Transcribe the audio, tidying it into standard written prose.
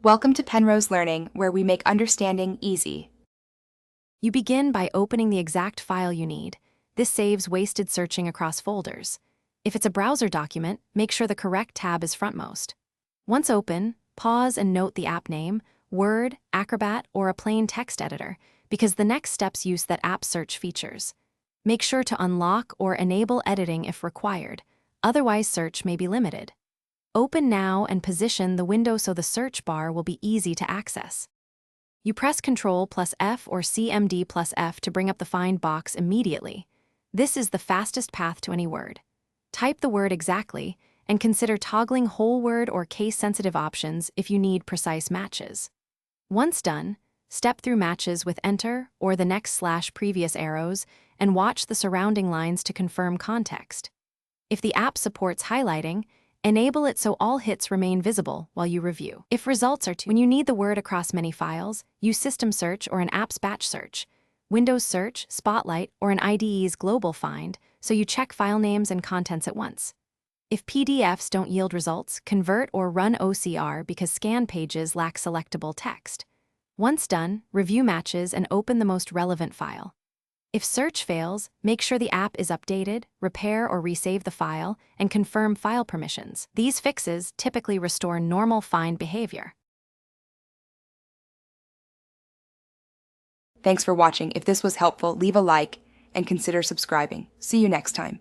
Welcome to Penrose Learning, where we make understanding easy. You begin by opening the exact file you need. This saves wasted searching across folders. If it's a browser document, make sure the correct tab is frontmost. Once open, pause and note the app name, Word, Acrobat, or a plain text editor, because the next steps use that app search features. Make sure to unlock or enable editing if required, otherwise search may be limited. Open now and position the window so the search bar will be easy to access. You press Ctrl plus F or CMD plus F to bring up the find box immediately. This is the fastest path to any word. Type the word exactly and consider toggling whole word or case-sensitive options if you need precise matches. Once done, step through matches with Enter or the next/previous arrows and watch the surrounding lines to confirm context. If the app supports highlighting, enable it so all hits remain visible while you review. If results are when you need the word across many files, use System Search or an app's batch search, Windows Search, Spotlight, or an IDE's Global Find, so you check file names and contents at once. If PDFs don't yield results, convert or run OCR because scan pages lack selectable text. Once done, review matches and open the most relevant file. If search fails, make sure the app is updated, repair or resave the file, and confirm file permissions. These fixes typically restore normal find behavior. Thanks for watching. If this was helpful, leave a like and consider subscribing. See you next time.